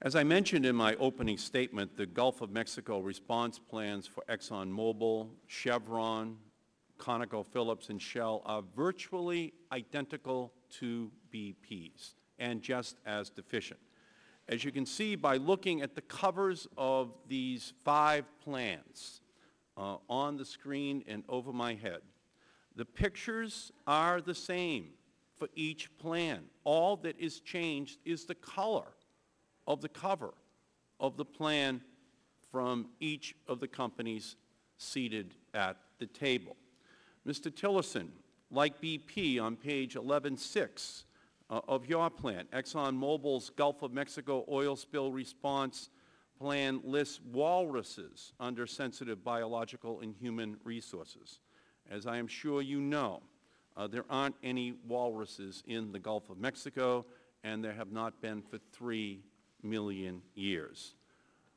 As I mentioned in my opening statement, the Gulf of Mexico response plans for ExxonMobil, Chevron, ConocoPhillips, and Shell are virtually identical to BP's and just as deficient. As you can see by looking at the covers of these 5 plans on the screen and over my head, the pictures are the same for each plan. All that is changed is the color of the cover of the plan from each of the companies seated at the table. Mr. Tillerson, like BP on page 11.6 of your plan, ExxonMobil's Gulf of Mexico oil spill response plan lists walruses under sensitive biological and human resources. As I am sure you know, there aren't any walruses in the Gulf of Mexico, and there have not been for 3 million years.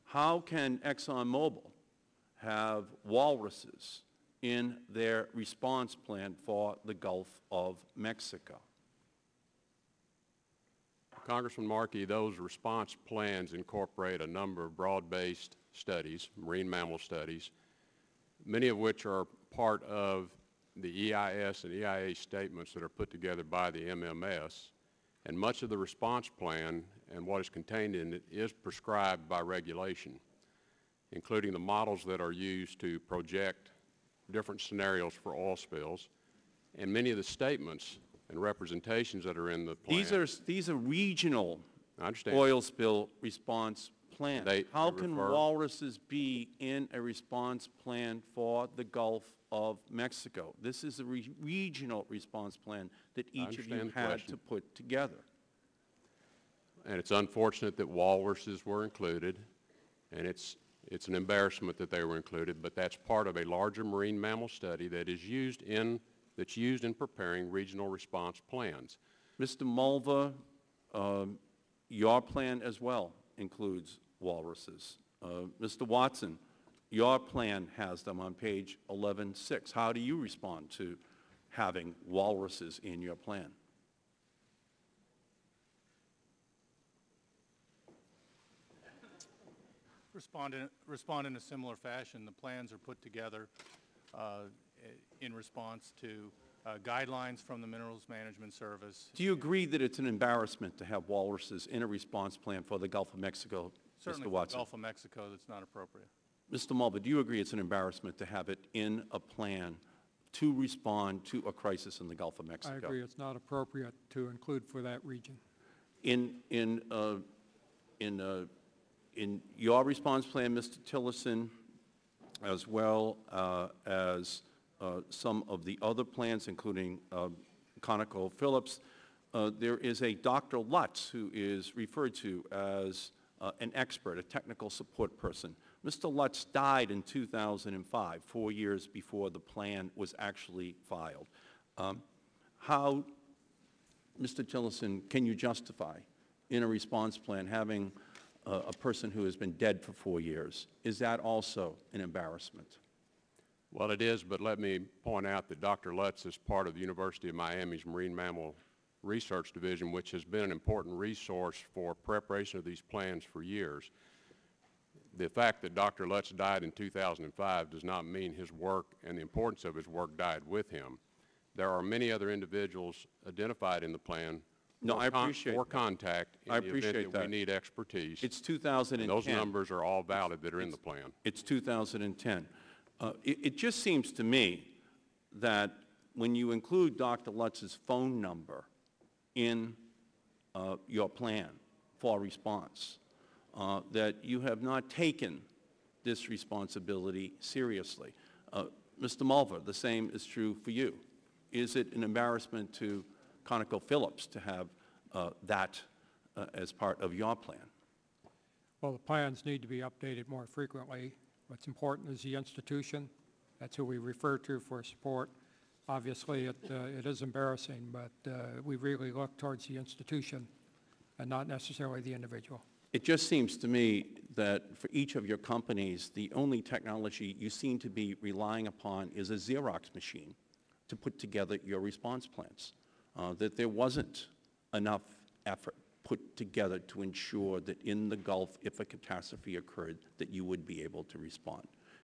How can ExxonMobil have walruses in their response plan for the Gulf of Mexico? Congressman Markey, those response plans incorporate a number of broad-based studies, marine mammal studies, many of which are part of the EIS and EIA statements that are put together by the MMS, and much of the response plan and what is contained in it is prescribed by regulation, including the models that are used to project different scenarios for oil spills, and many of the statements and representations that are in the plan. These are regional I oil spill response plans. How can refer, walruses be in a response plan for the Gulf of Mexico? This is a regional response plan that each of you had to put together. And it's unfortunate that walruses were included, and it's an embarrassment that they were included, but that's part of a larger marine mammal study that is used in preparing regional response plans. Mr. Mulva, your plan as well includes walruses. Mr. Watson, your plan has them on page 11.6. How do you respond to having walruses in your plan? Respond in a similar fashion. The plans are put together in response to guidelines from the Minerals Management Service. Do you agree that it's an embarrassment to have walruses in a response plan for the Gulf of Mexico, Certainly Mr. Watson? For the Gulf of Mexico, that's not appropriate. Mr. Mulva, do you agree it's an embarrassment to have it in a plan to respond to a crisis in the Gulf of Mexico? I agree it's not appropriate to include for that region. In your response plan, Mr. Tillerson, as well as some of the other plans, including ConocoPhillips, there is a Dr. Lutz who is referred to as an expert, a technical support person. Mr. Lutz died in 2005, 4 years before the plan was actually filed. How, Mr. Tillerson, can you justify in a response plan having a person who has been dead for 4 years? Is that also an embarrassment? Well, it is, but let me point out that Dr. Lutz is part of the University of Miami's Marine Mammal Research Division, which has been an important resource for preparation of these plans for years. The fact that Dr. Lutz died in 2005 does not mean his work and the importance of his work died with him. There are many other individuals identified in the plan for contact in the event that we need expertise. It's 2010. And those numbers are all valid that are in the plan. It's 2010. It just seems to me that when you include Dr. Lutz's phone number in your plan for response, that you have not taken this responsibility seriously. Mr. Mulva, the same is true for you. Is it an embarrassment to ConocoPhillips to have that as part of your plan? Well, the plans need to be updated more frequently. What's important is the institution. That's who we refer to for support. Obviously, it is embarrassing, but we really look towards the institution and not necessarily the individual. It just seems to me that for each of your companies, the only technology you seem to be relying upon is a Xerox machine to put together your response plans, that there wasn't enough effort put together to ensure that in the Gulf, if a catastrophe occurred, that you would be able to respond.